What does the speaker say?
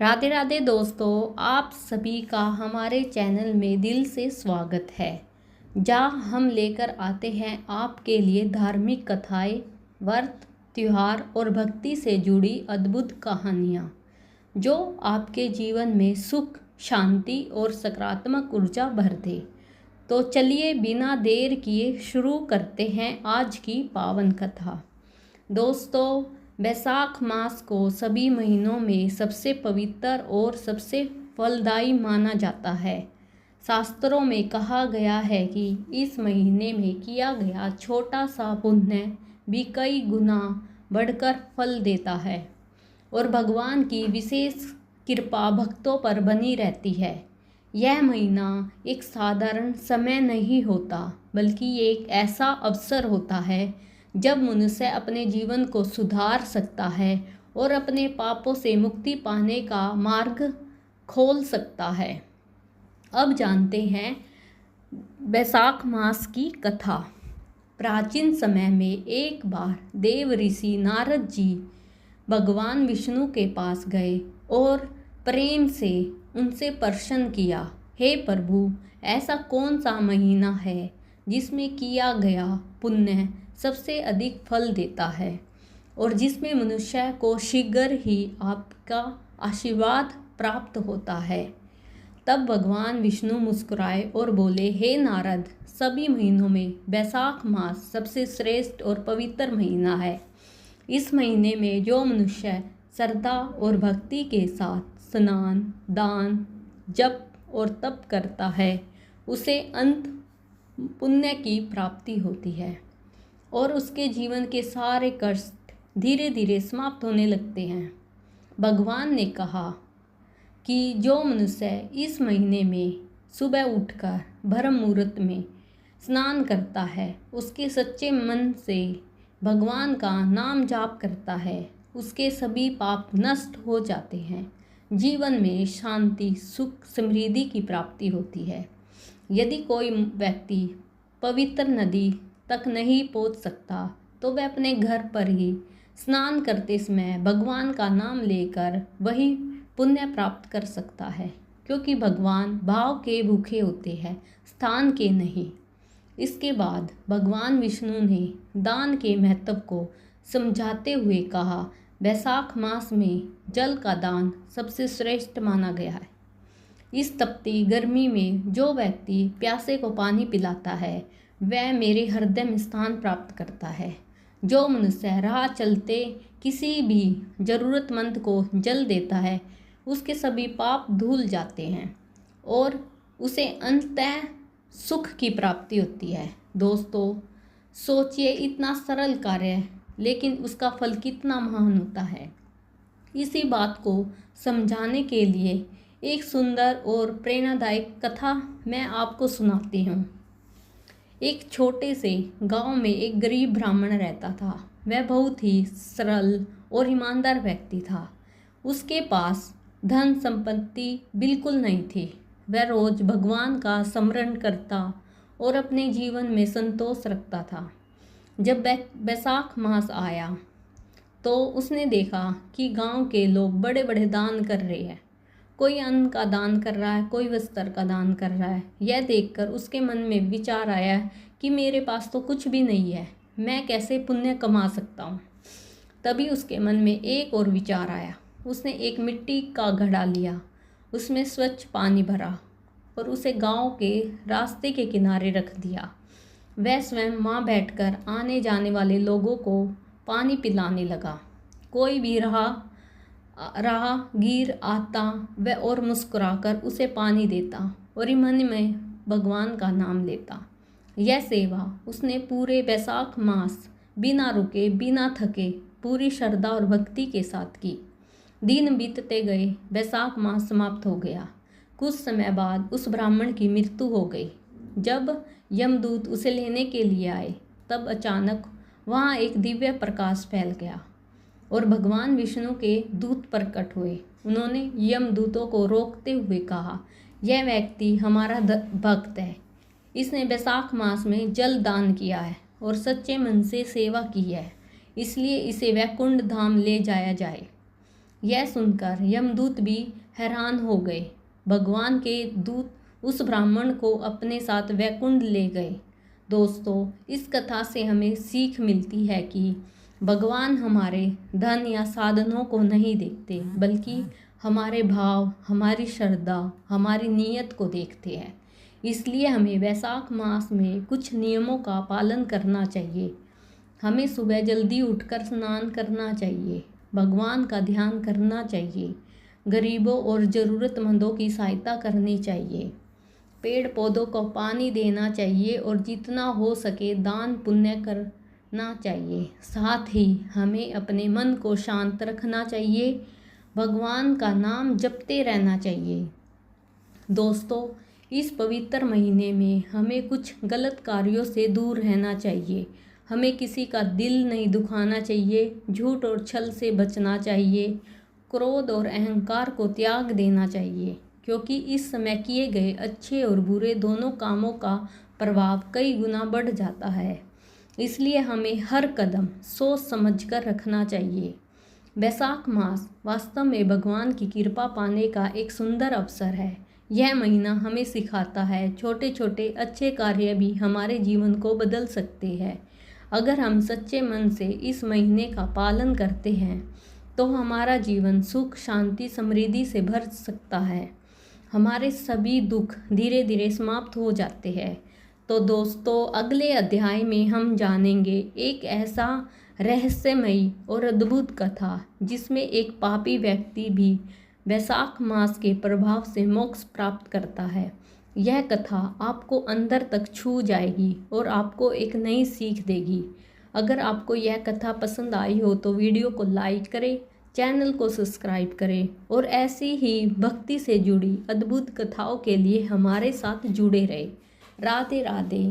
राधे राधे दोस्तों, आप सभी का हमारे चैनल में दिल से स्वागत है। जहाँ हम लेकर आते हैं आपके लिए धार्मिक कथाएं, व्रत, त्योहार और भक्ति से जुड़ी अद्भुत कहानियाँ जो आपके जीवन में सुख, शांति और सकारात्मक ऊर्जा भर दे। तो चलिए बिना देर किए शुरू करते हैं आज की पावन कथा। दोस्तों, बैसाख मास को सभी महीनों में सबसे पवित्र और सबसे फलदायी माना जाता है। शास्त्रों में कहा गया है कि इस महीने में किया गया छोटा सा पुण्य भी कई गुना बढ़कर फल देता है और भगवान की विशेष कृपा भक्तों पर बनी रहती है। यह महीना एक साधारण समय नहीं होता, बल्कि एक ऐसा अवसर होता है जब मनुष्य अपने जीवन को सुधार सकता है और अपने पापों से मुक्ति पाने का मार्ग खोल सकता है। अब जानते हैं बैसाख मास की कथा। प्राचीन समय में एक बार देव ऋषि नारद जी भगवान विष्णु के पास गए और प्रेम से उनसे प्रश्न किया, हे प्रभु, ऐसा कौन सा महीना है जिसमें किया गया पुण्य सबसे अधिक फल देता है और जिसमें मनुष्य को शीघ्र ही आपका आशीर्वाद प्राप्त होता है। तब भगवान विष्णु मुस्कुराए और बोले, हे नारद, सभी महीनों में बैसाख मास सबसे श्रेष्ठ और पवित्र महीना है। इस महीने में जो मनुष्य श्रद्धा और भक्ति के साथ स्नान, दान, जप और तप करता है, उसे अंत पुण्य की प्राप्ति होती है और उसके जीवन के सारे कष्ट धीरे धीरे समाप्त होने लगते हैं। भगवान ने कहा कि जो मनुष्य इस महीने में सुबह उठकर ब्रह्म मुहूर्त में स्नान करता है, उसके सच्चे मन से भगवान का नाम जाप करता है, उसके सभी पाप नष्ट हो जाते हैं। जीवन में शांति, सुख, समृद्धि की प्राप्ति होती है। यदि कोई व्यक्ति पवित्र नदी तक नहीं पहुंच सकता तो वह अपने घर पर ही स्नान करते समय भगवान का नाम लेकर वही पुण्य प्राप्त कर सकता है, क्योंकि भगवान भाव के भूखे होते हैं, स्थान के नहीं। इसके बाद भगवान विष्णु ने दान के महत्व को समझाते हुए कहा, बैसाख मास में जल का दान सबसे श्रेष्ठ माना गया है। इस तपती गर्मी में जो व्यक्ति प्यासे को पानी पिलाता है वह मेरे हृदय में स्थान प्राप्त करता है। जो मनुष्य राह चलते किसी भी जरूरतमंद को जल देता है, उसके सभी पाप धुल जाते हैं और उसे अंततः सुख की प्राप्ति होती है। दोस्तों, सोचिए, इतना सरल कार्य लेकिन उसका फल कितना महान होता है। इसी बात को समझाने के लिए एक सुंदर और प्रेरणादायक कथा मैं आपको सुनाती हूँ। एक छोटे से गांव में एक गरीब ब्राह्मण रहता था। वह बहुत ही सरल और ईमानदार व्यक्ति था। उसके पास धन संपत्ति बिल्कुल नहीं थी। वह रोज भगवान का स्मरण करता और अपने जीवन में संतोष रखता था। जब बैसाख मास आया तो उसने देखा कि गांव के लोग बड़े बड़े दान कर रहे हैं। कोई अन्न का दान कर रहा है, कोई वस्त्र का दान कर रहा है। यह देखकर उसके मन में विचार आया कि मेरे पास तो कुछ भी नहीं है, मैं कैसे पुण्य कमा सकता हूँ। तभी उसके मन में एक और विचार आया। उसने एक मिट्टी का घड़ा लिया, उसमें स्वच्छ पानी भरा और उसे गांव के रास्ते के किनारे रख दिया। वह स्वयं वहाँ बैठकर आने जाने वाले लोगों को पानी पिलाने लगा। कोई भी राहगीर आता वह और मुस्कुराकर उसे पानी देता और मन में भगवान का नाम लेता। यह सेवा उसने पूरे बैसाख मास बिना रुके, बिना थके, पूरी श्रद्धा और भक्ति के साथ की। दिन बीतते गए, बैसाख मास समाप्त हो गया। कुछ समय बाद उस ब्राह्मण की मृत्यु हो गई। जब यमदूत उसे लेने के लिए आए तब अचानक वहाँ एक दिव्य प्रकाश फैल गया और भगवान विष्णु के दूत प्रकट हुए। उन्होंने यमदूतों को रोकते हुए कहा, यह व्यक्ति हमारा भक्त है। इसने बैसाख मास में जल दान किया है और सच्चे मन से सेवा की है, इसलिए इसे वैकुंठ धाम ले जाया जाए। यह सुनकर यमदूत भी हैरान हो गए। भगवान के दूत उस ब्राह्मण को अपने साथ वैकुंठ ले गए। दोस्तों, इस कथा से हमें सीख मिलती है कि भगवान हमारे धन या साधनों को नहीं देखते, बल्कि हमारे भाव, हमारी श्रद्धा, हमारी नीयत को देखते हैं। इसलिए हमें वैशाख मास में कुछ नियमों का पालन करना चाहिए। हमें सुबह जल्दी उठकर स्नान करना चाहिए, भगवान का ध्यान करना चाहिए, गरीबों और ज़रूरतमंदों की सहायता करनी चाहिए, पेड़ पौधों को पानी देना चाहिए और जितना हो सके दान पुण्य करना चाहिए। साथ ही हमें अपने मन को शांत रखना चाहिए, भगवान का नाम जपते रहना चाहिए। दोस्तों, इस पवित्र महीने में हमें कुछ गलत कार्यों से दूर रहना चाहिए। हमें किसी का दिल नहीं दुखाना चाहिए, झूठ और छल से बचना चाहिए, क्रोध और अहंकार को त्याग देना चाहिए, क्योंकि इस समय किए गए अच्छे और बुरे दोनों कामों का प्रभाव कई गुना बढ़ जाता है। इसलिए हमें हर कदम सोच समझकर रखना चाहिए। वैशाख मास वास्तव में भगवान की कृपा पाने का एक सुंदर अवसर है। यह महीना हमें सिखाता है छोटे छोटे अच्छे कार्य भी हमारे जीवन को बदल सकते हैं। अगर हम सच्चे मन से इस महीने का पालन करते हैं तो हमारा जीवन सुख, शांति, समृद्धि से भर सकता है। हमारे सभी दुख धीरे धीरे समाप्त हो जाते हैं। तो दोस्तों, अगले अध्याय में हम जानेंगे एक ऐसा रहस्यमयी और अद्भुत कथा जिसमें एक पापी व्यक्ति भी वैशाख मास के प्रभाव से मोक्ष प्राप्त करता है। यह कथा आपको अंदर तक छू जाएगी और आपको एक नई सीख देगी। अगर आपको यह कथा पसंद आई हो तो वीडियो को लाइक करें, चैनल को सब्सक्राइब करें और ऐसी ही भक्ति से जुड़ी अद्भुत कथाओं के लिए हमारे साथ जुड़े रहें। राधे राधे।